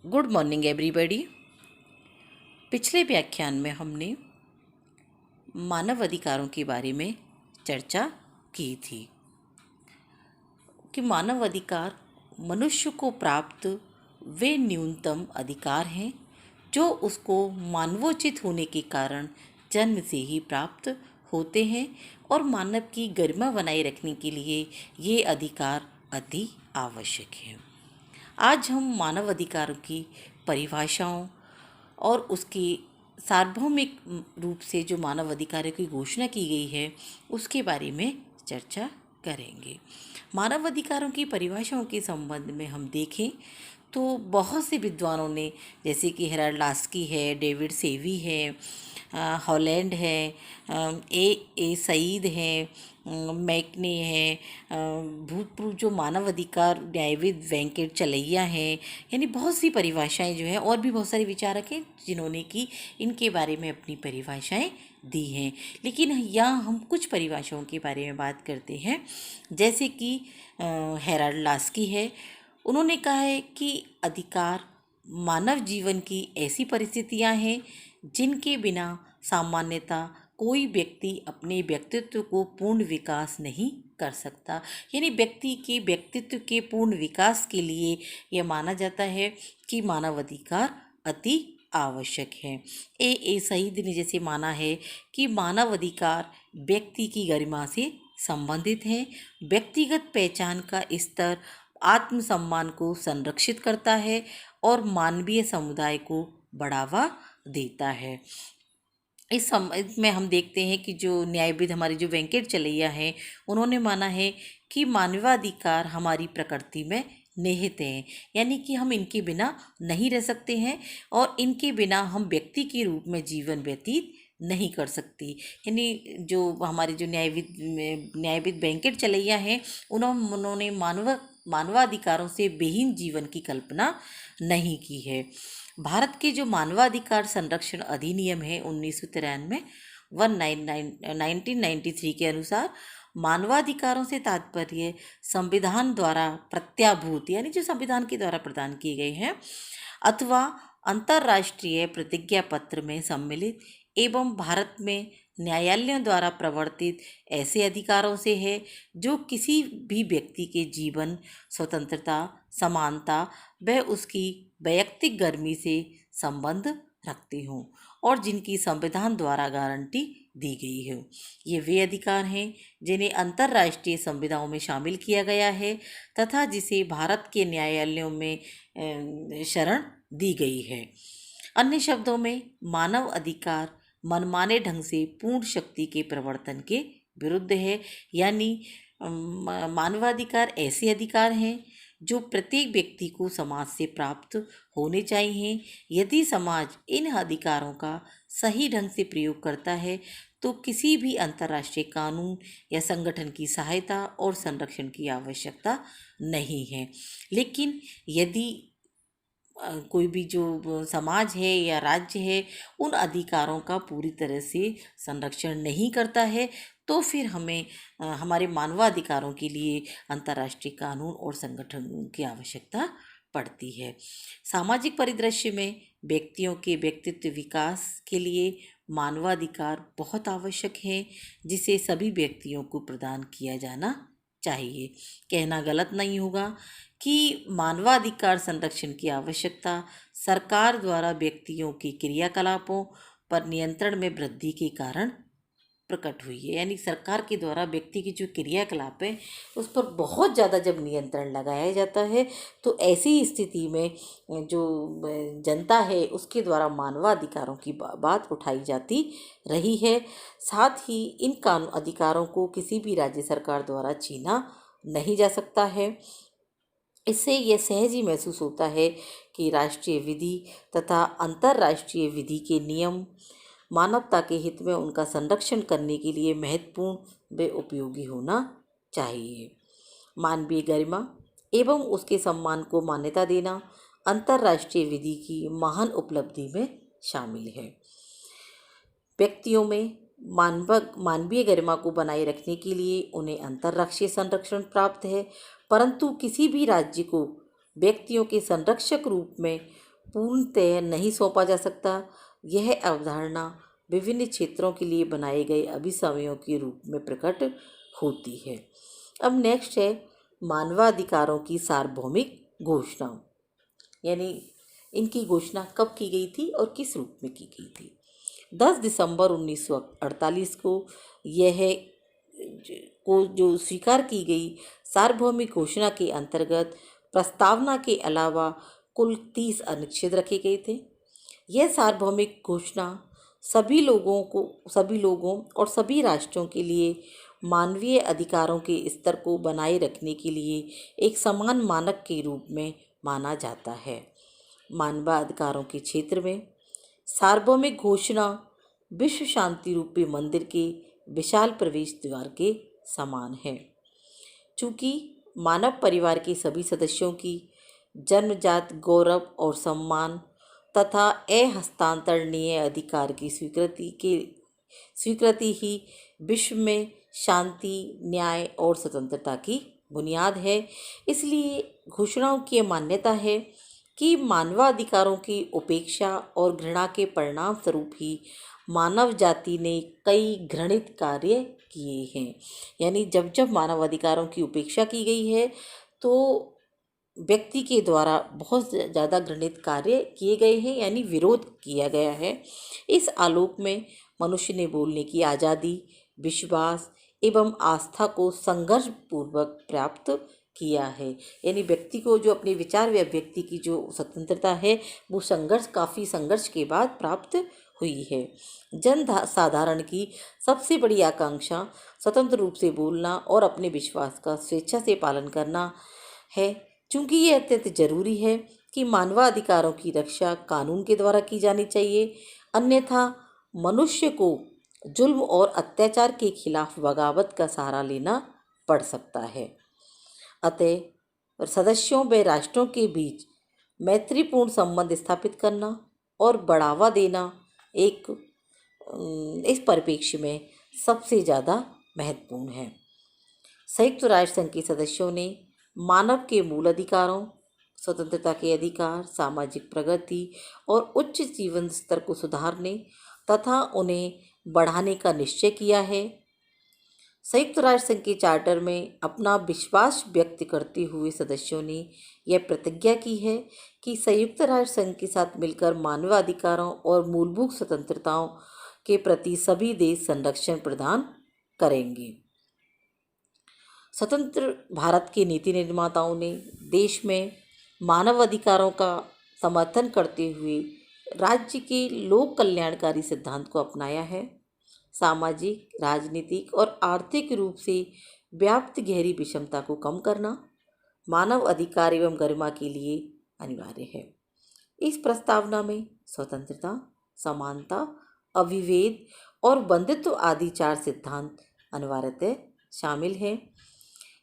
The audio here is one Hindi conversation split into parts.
Good morning everybody. पिछले व्याख्यान में हमने मानव अधिकारों के बारे में चर्चा की थी कि मानव अधिकार मनुष्य को प्राप्त वे न्यूनतम अधिकार हैं जो उसको मानवोचित होने के कारण जन्म से ही प्राप्त होते हैं और मानव की गरिमा बनाए रखने के लिए ये अधिकार अति आवश्यक है। आज हम मानव अधिकारों की परिभाषाओं और उसकी सार्वभौमिक रूप से जो मानव अधिकारों की घोषणा की गई है उसके बारे में चर्चा करेंगे। मानव अधिकारों की परिभाषाओं के संबंध में हम देखें तो बहुत से विद्वानों ने, जैसे कि हेराल्ड लास्की है, डेविड सेवी है, हॉलैंड है, ए सईद है, मैकने है, भूतपूर्व जो मानव अधिकार न्यायविद वेंकट चलैया हैं, यानी बहुत सी परिभाषाएं जो है, और भी बहुत सारे विचारक हैं जिन्होंने कि इनके बारे में अपनी परिभाषाएं दी हैं। लेकिन यहाँ हम कुछ परिभाषाओं के बारे में बात करते हैं, जैसे कि हेराल्ड लास्की है। उन्होंने कहा है कि अधिकार मानव जीवन की ऐसी परिस्थितियां हैं जिनके बिना सामान्यतः कोई व्यक्ति अपने व्यक्तित्व को पूर्ण विकास नहीं कर सकता। यानी व्यक्ति के व्यक्तित्व के पूर्ण विकास के लिए यह माना जाता है कि मानव अधिकार अति आवश्यक है। ए सईद ने जैसे माना है कि मानव अधिकार व्यक्ति की गरिमा से संबंधित है, व्यक्तिगत पहचान का स्तर, आत्मसम्मान को संरक्षित करता है और मानवीय समुदाय को बढ़ावा देता है। इसमें हम देखते हैं कि जो न्यायविद हमारे जो वेंकट चलैया हैं, उन्होंने माना है कि मानवाधिकार हमारी प्रकृति में निहित हैं, यानी कि हम इनके बिना नहीं रह सकते हैं और इनके बिना हम व्यक्ति के रूप में जीवन व्यतीत नहीं कर सकती। यानी जो हमारे जो न्यायविद वेंकट चलैया हैं, उन्होंने मानवाधिकारों से विहीन जीवन की कल्पना नहीं की है। भारत के जो मानवाधिकार संरक्षण अधिनियम है 1993 1993 के अनुसार मानवाधिकारों से तात्पर्य संविधान द्वारा प्रत्याभूत, यानी जो संविधान के द्वारा प्रदान किए गए हैं, अथवा अंतर्राष्ट्रीय प्रतिज्ञा पत्र में सम्मिलित एवं भारत में न्यायालयों द्वारा प्रवर्तित ऐसे अधिकारों से है जो किसी भी व्यक्ति के जीवन, स्वतंत्रता, समानता व उसकी वैयक्तिक गर्मी से संबंध रखते हों और जिनकी संविधान द्वारा गारंटी दी गई है। ये वे अधिकार हैं जिन्हें अंतर्राष्ट्रीय संविधानों में शामिल किया गया है तथा जिसे भारत के न्यायालयों में शरण दी गई है। अन्य शब्दों में मानव अधिकार मनमाने ढंग से पूर्ण शक्ति के प्रवर्तन के विरुद्ध है। यानी मानवाधिकार ऐसे अधिकार हैं जो प्रत्येक व्यक्ति को समाज से प्राप्त होने चाहिए। यदि समाज इन अधिकारों का सही ढंग से प्रयोग करता है तो किसी भी अंतर्राष्ट्रीय कानून या संगठन की सहायता और संरक्षण की आवश्यकता नहीं है। लेकिन यदि कोई भी जो समाज है या राज्य है उन अधिकारों का पूरी तरह से संरक्षण नहीं करता है तो फिर हमें हमारे मानवाधिकारों के लिए अंतर्राष्ट्रीय कानून और संगठनों की आवश्यकता पड़ती है। सामाजिक परिदृश्य में व्यक्तियों के व्यक्तित्व विकास के लिए मानवाधिकार बहुत आवश्यक है, जिसे सभी व्यक्तियों को प्रदान किया जाना चाहिए। कहना गलत नहीं होगा कि मानवाधिकार संरक्षण की आवश्यकता सरकार द्वारा व्यक्तियों के क्रियाकलापों पर नियंत्रण में वृद्धि के कारण प्रकट हुई है। यानी सरकार के द्वारा व्यक्ति की जो क्रियाकलाप है उस पर बहुत ज़्यादा जब नियंत्रण लगाया जाता है तो ऐसी स्थिति में जो जनता है उसके द्वारा मानवाधिकारों की बात उठाई जाती रही है। साथ ही इन कानून अधिकारों को किसी भी राज्य सरकार द्वारा छीना नहीं जा सकता है। इससे यह सहज ही महसूस होता है कि राष्ट्रीय विधि तथा अंतर्राष्ट्रीय विधि के नियम मानवता के हित में उनका संरक्षण करने के लिए महत्वपूर्ण व उपयोगी होना चाहिए। मानवीय गरिमा एवं उसके सम्मान को मान्यता देना अंतर्राष्ट्रीय विधि की महान उपलब्धि में शामिल है। व्यक्तियों में मानवीय गरिमा को बनाए रखने के लिए उन्हें अंतर्राष्ट्रीय संरक्षण प्राप्त है, परंतु किसी भी राज्य को व्यक्तियों के संरक्षक रूप में पूर्णतः नहीं सौंपा जा सकता। यह अवधारणा विभिन्न क्षेत्रों के लिए बनाए गए अभिसमयों के रूप में प्रकट होती है। अब नेक्स्ट है मानवाधिकारों की सार्वभौमिक घोषणा, यानी इनकी घोषणा कब की गई थी और किस रूप में की गई थी। 10 दिसंबर 1948 को यह जो स्वीकार की गई सार्वभौमिक घोषणा के अंतर्गत प्रस्तावना के अलावा कुल 30 अनुच्छेद रखे गए थे। यह सार्वभौमिक घोषणा सभी लोगों और सभी राष्ट्रों के लिए मानवीय अधिकारों के स्तर को बनाए रखने के लिए एक समान मानक के रूप में माना जाता है। मानवाधिकारों के क्षेत्र में सार्वभौमिक घोषणा विश्व शांति रूपी मंदिर के विशाल प्रवेश द्वार के समान है। चूँकि मानव परिवार के सभी सदस्यों की जन्मजात गौरव और सम्मान तथा अहस्तांतरणीय अधिकार की स्वीकृति ही विश्व में शांति, न्याय और स्वतंत्रता की बुनियाद है, इसलिए घोषणाओं की मान्यता है कि मानवाधिकारों की उपेक्षा और घृणा के परिणाम स्वरूप ही मानव जाति ने कई घृणित कार्य किए हैं। यानी जब जब मानवाधिकारों की उपेक्षा की गई है तो व्यक्ति के द्वारा बहुत ज़्यादा घृणित कार्य किए गए हैं, यानी विरोध किया गया है। इस आलोक में मनुष्य ने बोलने की आज़ादी, विश्वास एवं आस्था को संघर्ष पूर्वक प्राप्त किया है। यानी व्यक्ति को जो अपने विचार व व्यक्ति की जो स्वतंत्रता है वो काफ़ी संघर्ष के बाद प्राप्त हुई है। साधारण की सबसे बड़ी आकांक्षा स्वतंत्र रूप से बोलना और अपने विश्वास का स्वेच्छा से पालन करना है। चूँकि ये अत्यंत जरूरी है कि मानवाधिकारों की रक्षा कानून के द्वारा की जानी चाहिए, अन्यथा मनुष्य को जुल्म और अत्याचार के खिलाफ बगावत का सहारा लेना पड़ सकता है। अतः सदस्यों व राष्ट्रों के बीच मैत्रीपूर्ण संबंध स्थापित करना और बढ़ावा देना इस परिप्रेक्ष्य में सबसे ज़्यादा महत्वपूर्ण है। संयुक्त राष्ट्र संघ के सदस्यों ने मानव के मूल अधिकारों, स्वतंत्रता के अधिकार, सामाजिक प्रगति और उच्च जीवन स्तर को सुधारने तथा उन्हें बढ़ाने का निश्चय किया है। संयुक्त राष्ट्र संघ के चार्टर में अपना विश्वास व्यक्त करते हुए सदस्यों ने यह प्रतिज्ञा की है कि संयुक्त राष्ट्र संघ के साथ मिलकर मानवाधिकारों और मूलभूत स्वतंत्रताओं के प्रति सभी देश संरक्षण प्रदान करेंगे। स्वतंत्र भारत के नीति निर्माताओं ने देश में मानव अधिकारों का समर्थन करते हुए राज्य के लोक कल्याणकारी सिद्धांत को अपनाया है। सामाजिक, राजनीतिक और आर्थिक रूप से व्याप्त गहरी विषमता को कम करना मानव अधिकार एवं गरिमा के लिए अनिवार्य है। इस प्रस्तावना में स्वतंत्रता, समानता, अविभेद और बंधुत्व आदि 4 सिद्धांत अनिवार्यतः शामिल हैं।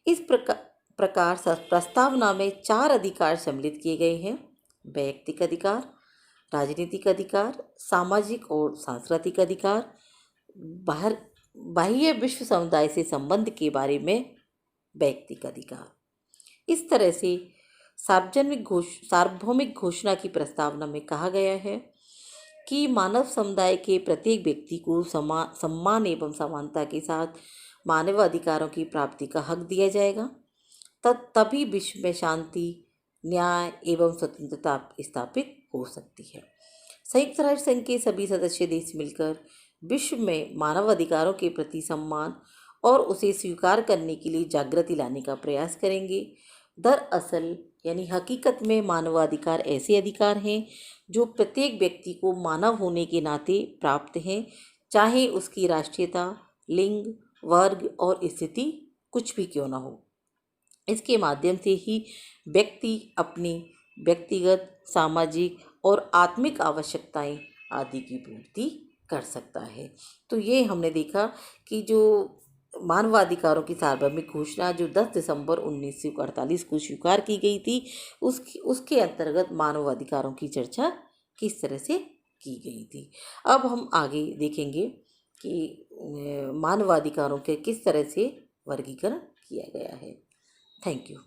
इस प्रकार प्रस्तावना में 4 अधिकार सम्मिलित किए गए हैं: वैयक्तिक अधिकार, राजनीतिक अधिकार, सामाजिक और सांस्कृतिक अधिकार, बाह्य विश्व समुदाय से संबंध के बारे में वैयक्तिक अधिकार। इस तरह से सार्वभौमिक घोषणा की प्रस्तावना में कहा गया है कि मानव समुदाय के प्रत्येक व्यक्ति को सम्मान एवं समानता के साथ मानव अधिकारों की प्राप्ति का हक दिया जाएगा, तभी विश्व में शांति, न्याय एवं स्वतंत्रता स्थापित हो सकती है। संयुक्त राष्ट्र संघ के सभी सदस्य देश मिलकर विश्व में मानव अधिकारों के प्रति सम्मान और उसे स्वीकार करने के लिए जागृति लाने का प्रयास करेंगे। दरअसल यानी हकीकत में मानवाधिकार ऐसे अधिकार हैं जो प्रत्येक व्यक्ति को मानव होने के नाते प्राप्त हैं, चाहे उसकी राष्ट्रीयता, लिंग, वर्ग और स्थिति कुछ भी क्यों न हो। इसके माध्यम से ही व्यक्ति अपनी व्यक्तिगत, सामाजिक और आत्मिक आवश्यकताएं आदि की पूर्ति कर सकता है। तो ये हमने देखा कि जो मानवाधिकारों की सार्वभौमिक घोषणा जो 10 दिसंबर 1948 को स्वीकार की गई थी, उसके अंतर्गत मानवाधिकारों की चर्चा किस तरह से की गई थी। अब हम आगे देखेंगे कि मानवाधिकारों के किस तरह से वर्गीकरण किया गया है। Thank you.